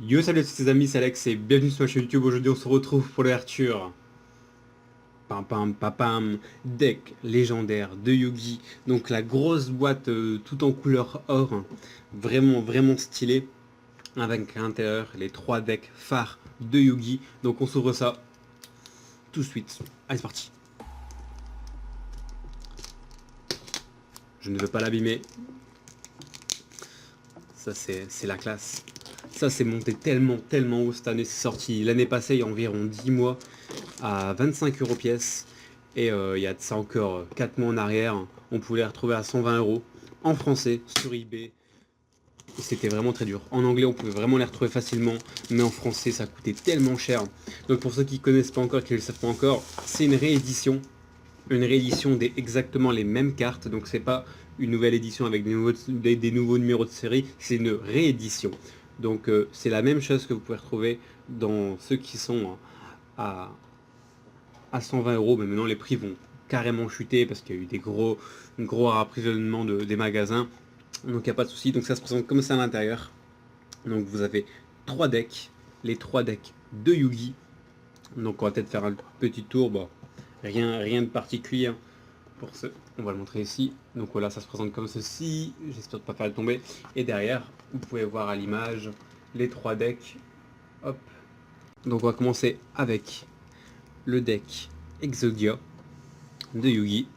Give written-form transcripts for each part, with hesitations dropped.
Yo, salut à tous les amis, c'est Alex et bienvenue sur ma chaîne YouTube. Aujourd'hui on se retrouve pour l'ouverture. Pam pam pam pam, deck légendaire de Yugi. Donc la grosse boîte tout en couleur or, vraiment stylé, avec à l'intérieur les trois decks phares de Yugi. Donc on s'ouvre ça tout de suite. Allez, c'est parti. Je ne veux pas l'abîmer. Ça c'est la classe. Ça c'est monté tellement haut cette année. C'est sorti l'année passée il y a environ 10 mois à 25 € pièce. Et il y a de ça encore 4 mois en arrière, on pouvait les retrouver à 120 € en français sur eBay. C'était vraiment très dur. En anglais, on pouvait vraiment les retrouver facilement, mais en français, ça coûtait tellement cher. Donc pour ceux qui ne connaissent pas encore, qui ne le savent pas encore, c'est une réédition. Une réédition des exactement les mêmes cartes. Donc c'est pas une nouvelle édition avec des nouveaux numéros de série, c'est une réédition. Donc c'est la même chose que vous pouvez retrouver dans ceux qui sont à 120 €, mais maintenant les prix vont carrément chuter parce qu'il y a eu des gros approvisionnements des magasins. Donc il n'y a pas de souci. Donc ça se présente comme ça à l'intérieur. Donc vous avez 3 decks, les 3 decks de Yugi. Donc on va peut-être faire un petit tour. Bon, rien de particulier hein, pour ce. On va le montrer ici. Donc voilà, ça se présente comme ceci. J'espère ne pas faire le tomber. Et derrière, vous pouvez voir à l'image les 3 decks. Hop. Donc on va commencer avec le deck Exodia de Yugi.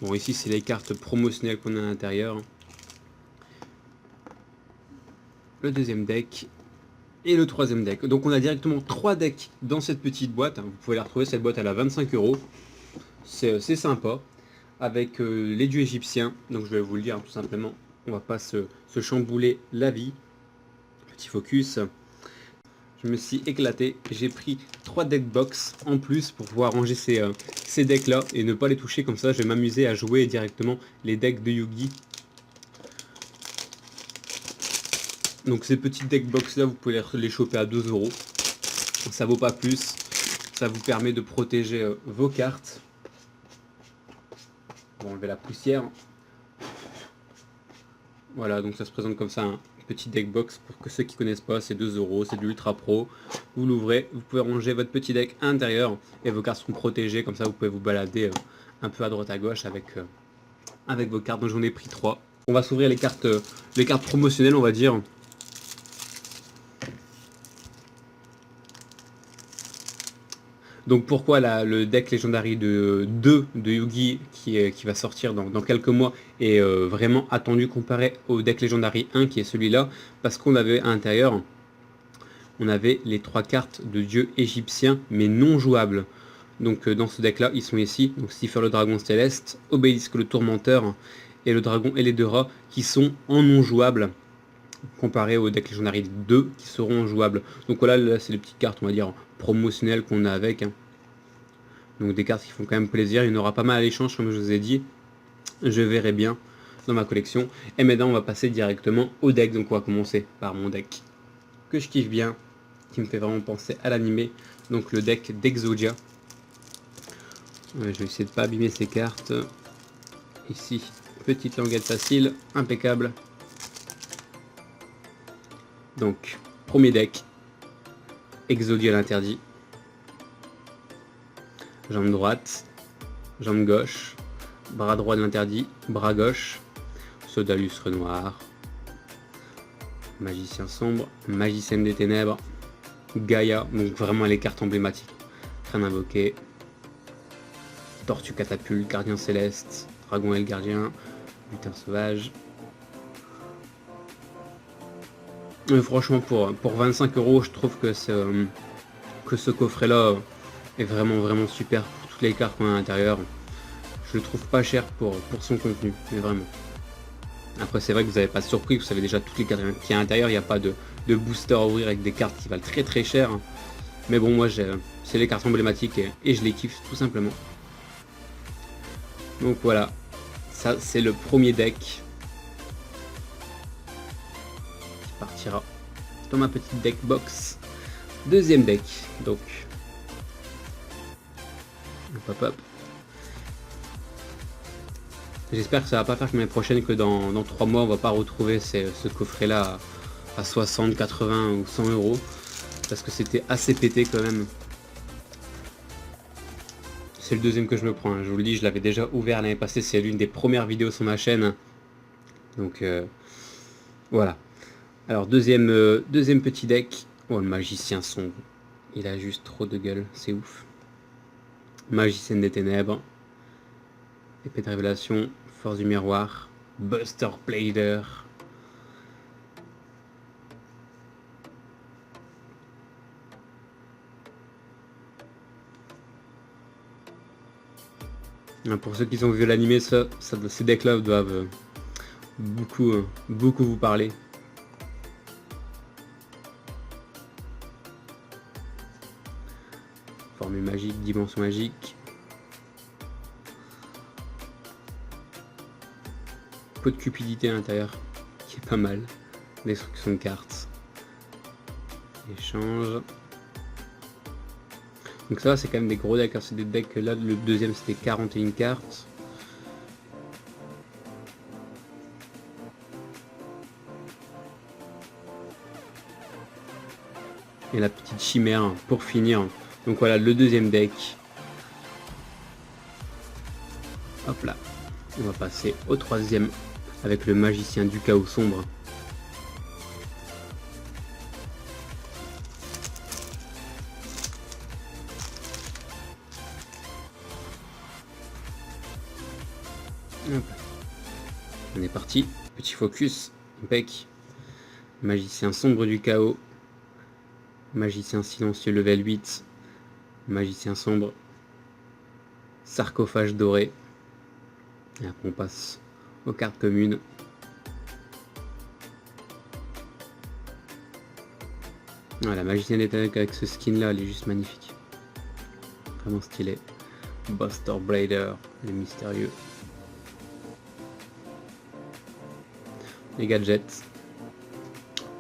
Bon, ici c'est les cartes promotionnelles qu'on a à l'intérieur. Le deuxième deck et le troisième deck. Donc on a directement 3 decks dans cette petite boîte. Vous pouvez la retrouver, cette boîte elle a 25 €. C'est sympa. Avec les dieux égyptiens. Donc je vais vous le dire tout simplement. On va pas se chambouler la vie. Petit focus. Je me suis éclaté, j'ai pris 3 deck box en plus pour pouvoir ranger ces decks là et ne pas les toucher, comme ça je vais m'amuser à jouer directement les decks de Yugi. Donc ces petits deck box là vous pouvez les choper à 2 €, ça vaut pas plus, ça vous permet de protéger vos cartes. On va enlever la poussière. Voilà, donc ça se présente comme ça, hein. Petit deck box pour que ceux qui connaissent pas, c'est 2 €, c'est de l'ultra pro. Vous l'ouvrez, vous pouvez ranger votre petit deck à l'intérieur et vos cartes seront protégées, comme ça vous pouvez vous balader un peu à droite à gauche avec vos cartes. Donc j'en ai pris 3. On va s'ouvrir les cartes promotionnelles, on va dire. Donc pourquoi le deck Legendary de Yugi qui va sortir dans quelques mois est vraiment attendu comparé au deck Legendary 1 qui est celui-là, parce qu'on avait à l'intérieur, on avait les 3 cartes de dieux égyptiens mais non jouables. Donc dans ce deck là ils sont ici, donc Stiffer le dragon céleste, Obélisque le tourmenteur et le dragon et les 2 rats qui sont en non jouable comparé au deck Legendary 2 qui seront jouables. Donc voilà, là c'est les petites cartes on va dire promotionnelles qu'on a avec, hein. Donc des cartes qui font quand même plaisir. Il y en aura pas mal à l'échange comme je vous ai dit. Je verrai bien dans ma collection. Et maintenant on va passer directement au deck. Donc on va commencer par mon deck que je kiffe bien, qui me fait vraiment penser à l'animé. Donc le deck d'Exodia. Je vais essayer de pas abîmer ces cartes. Ici, petite languette facile, impeccable. Donc, premier deck, Exodia l'interdit. Jambe droite, jambe gauche, bras droit de l'interdit, bras gauche, Sodalus Renoir, Magicien sombre, Magicienne des ténèbres, Gaïa, donc vraiment les cartes emblématiques. Crâne invoqué, Tortue catapulte, Gardien céleste, Dragon et le gardien, Lutin sauvage. Mais franchement pour 25 €, je trouve que ce coffret là est vraiment super pour toutes les cartes qu'on a à l'intérieur. Je le trouve pas cher pour son contenu, mais vraiment. Après c'est vrai que vous n'avez pas de surprise, vous savez déjà toutes les cartes qui y a à l'intérieur, il n'y a pas de booster à ouvrir avec des cartes qui valent très cher. Mais bon, moi c'est les cartes emblématiques et je les kiffe tout simplement. Donc voilà, ça c'est le premier deck qui partira dans ma petite deck box. Deuxième deck, donc hop. J'espère que ça va pas faire comme l'année prochaine, que dans 3 mois on va pas retrouver ce coffret là à 60, 80 ou 100 euros. Parce que c'était assez pété quand même. C'est le deuxième que je me prends, hein. Je vous le dis, je l'avais déjà ouvert l'année passée, c'est l'une des premières vidéos sur ma chaîne. Donc voilà. Alors deuxième petit deck. Oh, le magicien sombre. Il a juste trop de gueule, c'est ouf. Magicienne des ténèbres. Épée de révélation, force du miroir, Buster Blader. Pour ceux qui ont vu l'animé, ces decks-là doivent beaucoup vous parler. Formule magique, dimension magique. Pot de cupidité à l'intérieur, qui est pas mal. Destruction de cartes. Échange. Donc ça c'est quand même des gros decks, hein. C'est des decks, là le deuxième c'était 41 cartes. Et la petite chimère pour finir. Donc voilà le deuxième deck. Hop là. On va passer au troisième avec le magicien du chaos sombre. Hop. On est parti. Petit focus. Impec. Magicien sombre du chaos. Magicien silencieux level 8. Magicien sombre. Sarcophage doré. Et après on passe aux cartes communes. Voilà, magicien des ténèbres avec ce skin là, elle est juste magnifique. Vraiment stylé. Buster Blader, le mystérieux. Les gadgets.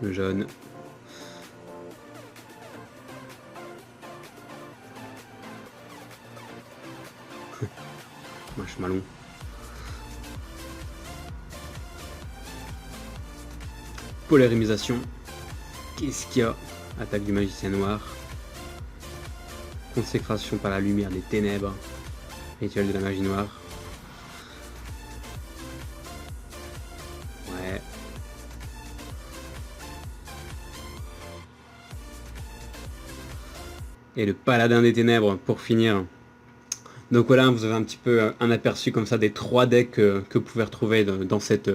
Le jaune. Marshmallow. Polarisation. Qu'est-ce qu'il y a? Attaque du magicien noir. Consécration par la lumière des ténèbres. Rituel de la magie noire. Ouais. Et le paladin des ténèbres pour finir. Donc voilà, vous avez un petit peu un aperçu comme ça des 3 decks que vous pouvez retrouver dans cette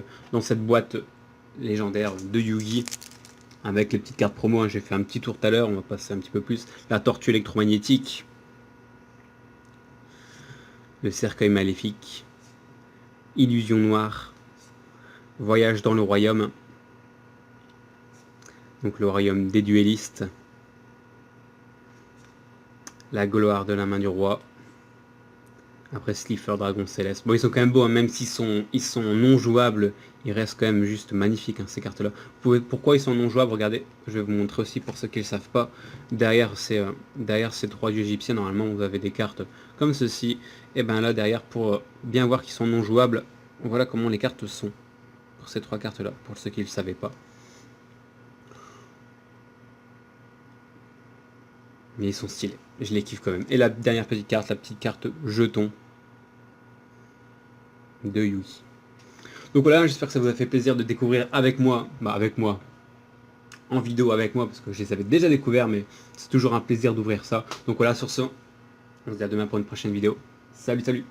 boîte légendaire de Yu-Gi. Avec les petites cartes promo, hein. J'ai fait un petit tour tout à l'heure, on va passer un petit peu plus. La tortue électromagnétique. Le cercueil maléfique. Illusion noire. Voyage dans le royaume. Donc le royaume des duellistes. La gloire de la main du roi. Après Slifer, Dragon Céleste. Bon, ils sont quand même beaux, hein. Même s'ils sont non jouables, ils restent quand même juste magnifiques, hein, ces cartes-là. Pourquoi ils sont non jouables? Regardez, je vais vous montrer aussi pour ceux qui ne le savent pas. Derrière ces 3 dieux égyptiens, normalement, vous avez des cartes comme ceci. Et bien là, derrière, pour bien voir qu'ils sont non jouables, voilà comment les cartes sont. Pour ces 3 cartes-là, pour ceux qui ne le savaient pas. Mais ils sont stylés, je les kiffe quand même. Et la dernière petite carte, la petite carte jeton de Yugi. Donc voilà, j'espère que ça vous a fait plaisir de découvrir avec moi, en vidéo avec moi, parce que je les avais déjà découverts, mais c'est toujours un plaisir d'ouvrir ça. Donc voilà, sur ce, on se dit à demain pour une prochaine vidéo. Salut, salut!